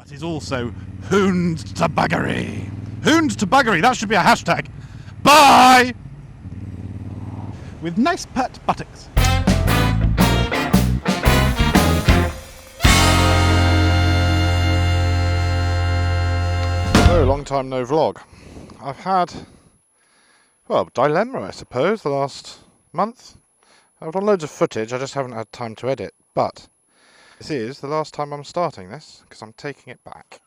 but is also hooned to buggery. Hooned to buggery, that should be a hashtag. Bye! With nice pert buttocks. Hello, long time no vlog. I've had, well, dilemma I suppose, the last month. I've done loads of footage, I just haven't had time to edit, but this is the last time I'm starting this, because I'm taking it back.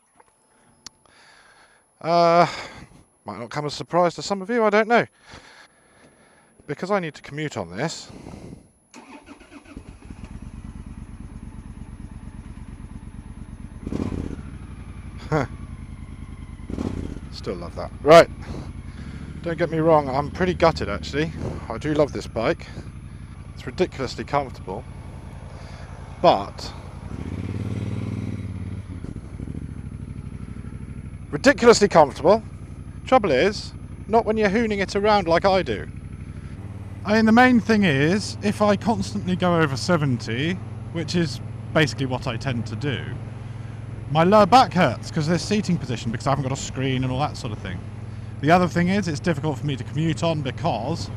Might not come as a surprise to some of you, I don't know. Because I need to commute on this. Still love that. Right, don't get me wrong, I'm pretty gutted actually. I do love this bike. It's ridiculously comfortable. But ridiculously comfortable. Trouble is, not when you're hooning it around like I do. I mean, the main thing is, if I constantly go over 70, which is basically what I tend to do, my lower back hurts because of this seating position, because I haven't got a screen and all that sort of thing. The other thing is, it's difficult for me to commute on because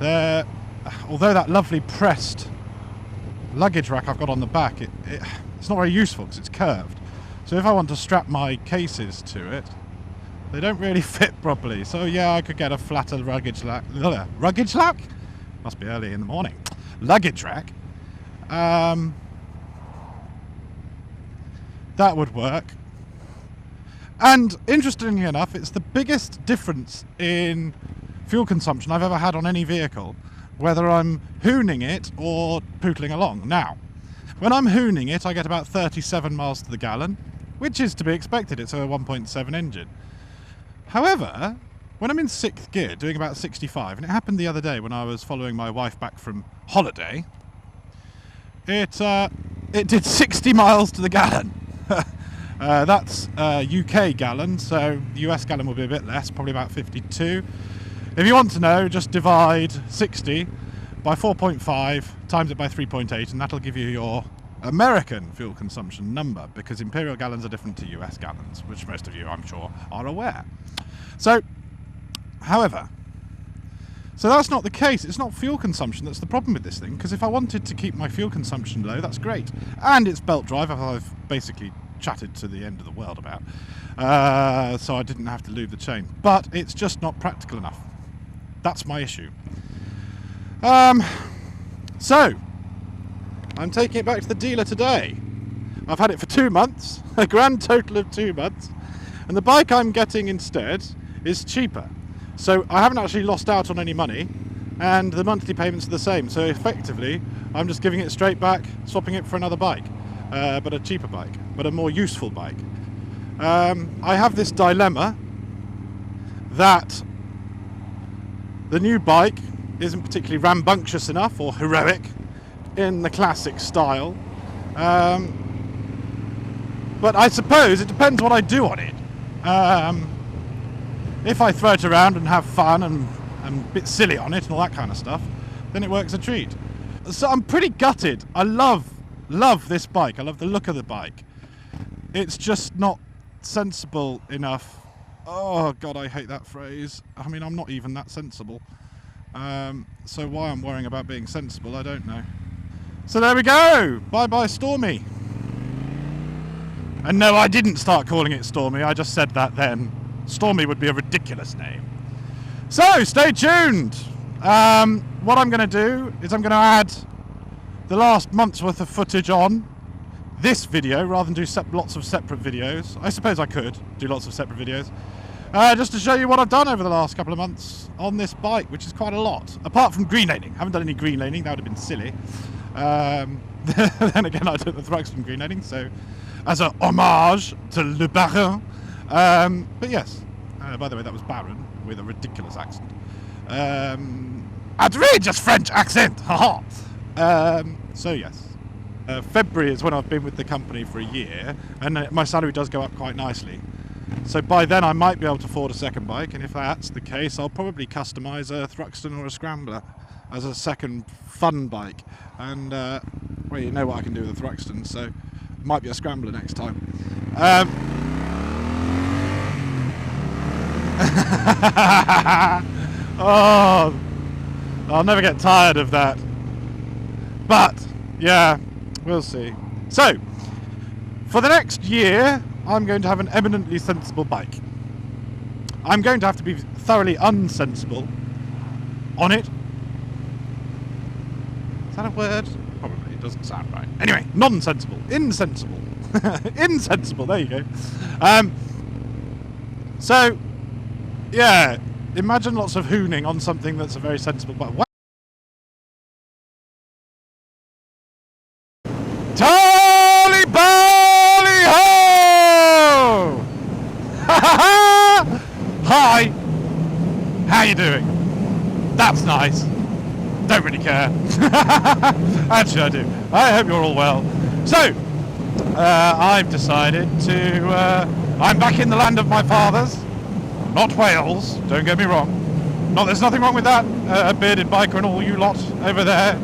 although that lovely pressed luggage rack I've got on the back, it's not very useful because it's curved. So if I want to strap my cases to it, they don't really fit properly. So yeah, I could get a flatter luggage rack. Luggage rack? Must be early in the morning. Luggage rack. That would work. And interestingly enough, it's the biggest difference in fuel consumption I've ever had on any vehicle, whether I'm hooning it or pootling along. Now, when I'm hooning it, I get about 37 miles to the gallon, which is to be expected. It's a 1.7 engine. However, when I'm in 6th gear, doing about 65, and it happened the other day when I was following my wife back from holiday, it did 60 miles to the gallon. That's UK gallon, so the US gallon will be a bit less, probably about 52. If you want to know, just divide 60 by 4.5, times it by 3.8, and that'll give you your American fuel consumption number, because imperial gallons are different to US gallons, which most of you, I'm sure, are aware. So, however, so that's not the case. It's not fuel consumption that's the problem with this thing, because if I wanted to keep my fuel consumption low, that's great. And it's belt drive, I've basically chatted to the end of the world about, so I didn't have to lube the chain. But it's just not practical enough. That's my issue. So, I'm taking it back to the dealer today. I've had it for 2 months, a grand total of 2 months, and the bike I'm getting instead is cheaper. So I haven't actually lost out on any money, and the monthly payments are the same. So effectively, I'm just giving it straight back, swapping it for another bike, but a cheaper bike, but a more useful bike. I have this dilemma that the new bike isn't particularly rambunctious enough or heroic in the classic style, but I suppose it depends what I do on it. If I throw it around and have fun and a bit silly on it and all that kind of stuff, then it works a treat. So I'm pretty gutted. I love this bike. I love the look of the bike. It's just not sensible enough. Oh God, I hate that phrase. I mean, I'm not even that sensible. So why I'm worrying about being sensible, I don't know. So there we go. Bye Bye Stormy. And no, I didn't start calling it Stormy. I just said that then. Stormy would be a ridiculous name. So stay tuned. What I'm going to do is I'm going to add the last month's worth of footage on this video rather than do lots of separate videos. I suppose I could do lots of separate videos. Just to show you what I've done over the last couple of months on this bike, which is quite a lot. Apart from green laning. I haven't done any green laning, that would have been silly. Then again, I took the Thruxton green laning, so as a homage to Le Baron. But yes, by the way, that was Baron with a ridiculous accent. Outrageous French accent! Haha! So yes. February is when I've been with the company for a year, and my salary does go up quite nicely. So by then I might be able to afford a second bike, and if that's the case, I'll probably customise a Thruxton or a Scrambler as a second fun bike. And well, you know what I can do with a Thruxton, so it might be a Scrambler next time. Oh, I'll never get tired of that. But, yeah, we'll see. So, for the next year, I'm going to have an eminently sensible bike. I'm going to have to be thoroughly unsensible on it. Is that a word? Probably, it doesn't sound right. Anyway, nonsensible, insensible. Insensible, there you go. So, yeah, imagine lots of hooning on something that's a very sensible bike. Tolly Bally Ho! Hi! How you doing? That's nice. Don't really care. Actually, I do. I hope you're all well. So, I've decided to... I'm back in the land of my fathers. Not Wales, don't get me wrong. There's nothing wrong with that. Bearded biker and all you lot over there.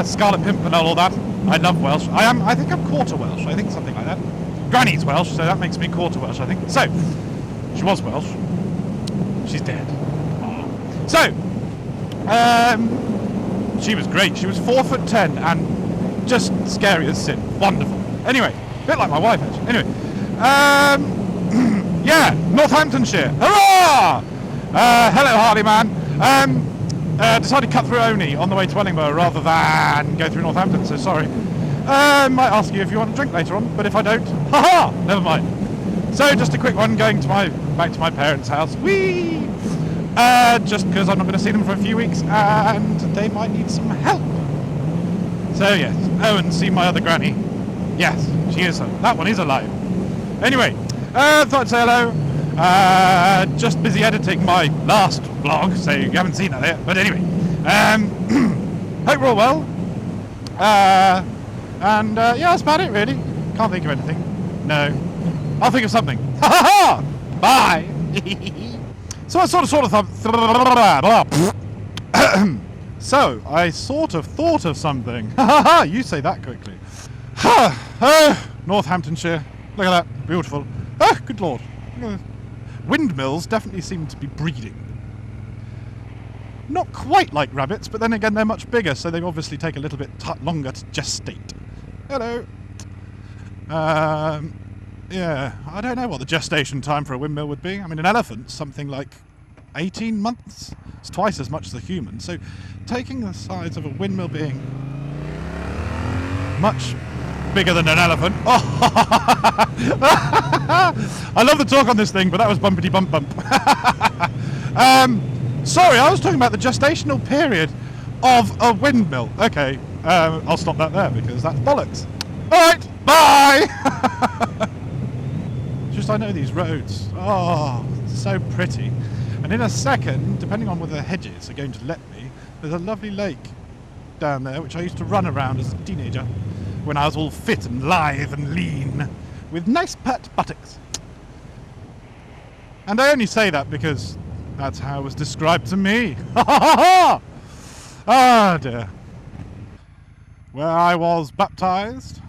Scarlet Pimpernel, all that. I love Welsh. I think I'm quarter Welsh. I think something like that. Granny's Welsh, so that makes me quarter Welsh, I think. So, she was Welsh. She's dead. Oh. So, she was great. She was 4'10" and just scary as sin. Wonderful. Anyway, a bit like my wife, actually. Anyway, yeah, Northamptonshire. Hurrah! Hello, Harley man. Decided to cut through Oney on the way to Wellingborough rather than go through Northampton, so sorry. Might ask you if you want a drink later on, but if I don't, haha, never mind. So just a quick one, going to back to my parents' house. Whee! Just because I'm not going to see them for a few weeks and they might need some help. So yes, and see my other granny. Yes, she is. That one is alive. Anyway, thought I'd say hello. Just busy editing my last vlog, so you haven't seen that yet. But anyway, hope we're all well. Yeah, that's about it really. Can't think of anything. No, I'll think of something. Ha ha ha! Bye. So I sort of thought. So I sort of thought of something. Ha ha ha! You say that quickly. Northamptonshire. Look at that, beautiful. Oh, good lord. Windmills definitely seem to be breeding. Not quite like rabbits, but then again they're much bigger, so they obviously take a little bit longer to gestate. Hello. Yeah, I don't know what the gestation time for a windmill would be. I mean, an elephant's something like 18 months. It's twice as much as a human. So taking the size of a windmill being much bigger than an elephant. Oh. I love the talk on this thing, but that was bumpity bump bump. Sorry, I was talking about the gestational period of a windmill. Okay, I'll stop that there because that's bollocks. Alright, bye! Just I know these roads. Oh, so pretty. And in a second, depending on whether the hedges are going to let me, there's a lovely lake down there which I used to run around as a teenager when I was all fit and lithe and lean with nice pert buttocks. And I only say that because that's how it was described to me. Ha ha ha! Ah dear. Where I was baptized.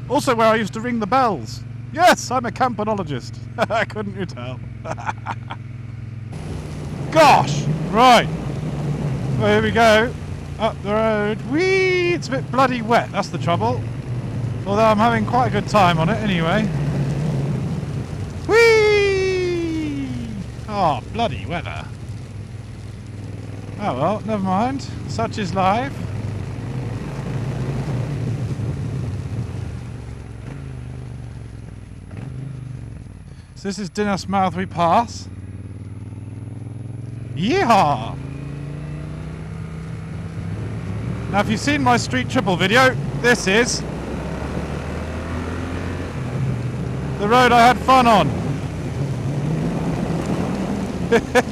Also where I used to ring the bells. Yes, I'm a campanologist. Couldn't you tell? Gosh! Right. Well, here we go. Up the road. Whee! It's a bit bloody wet, that's the trouble. Although I'm having quite a good time on it anyway. Whee! Oh, bloody weather. Oh well, never mind. Such is life. So this is Dinas we pass. Yeehaw! Now if you've seen my street triple video, this is the road I had fun on.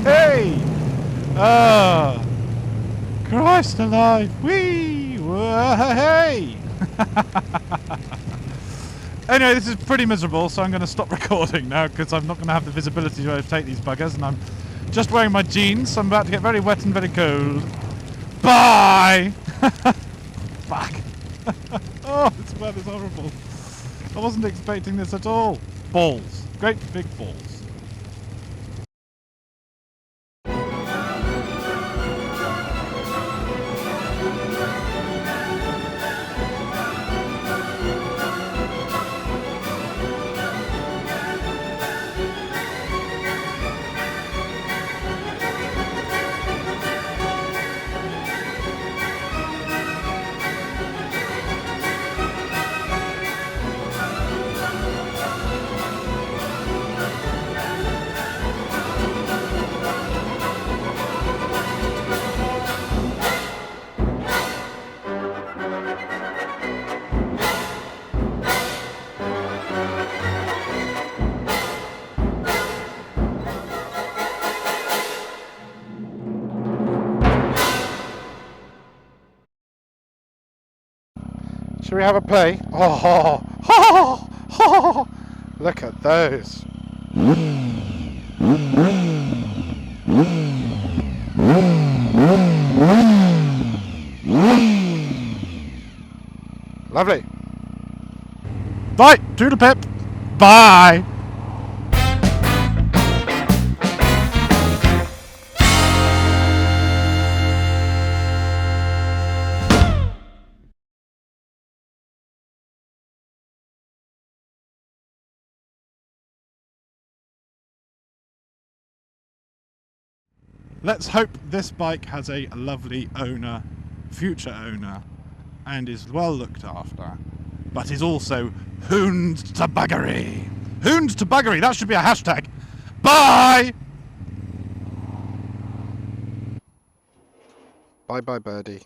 Hey! Oh! Christ alive! Whee! Hey! Anyway, this is pretty miserable, so I'm going to stop recording now because I'm not going to have the visibility to overtake these buggers, and I'm just wearing my jeans, so I'm about to get very wet and very cold. Bye! Fuck. Oh, this weather's horrible. I wasn't expecting this at all. Balls. Great big balls. Should we have a play? Oh, oh, oh, look at those. Lovely. Right, toodle pip. Bye. Let's hope this bike has a lovely owner, future owner, and is well looked after, but is also hooned to buggery. Hooned to buggery, that should be a hashtag. Bye! Bye bye birdie.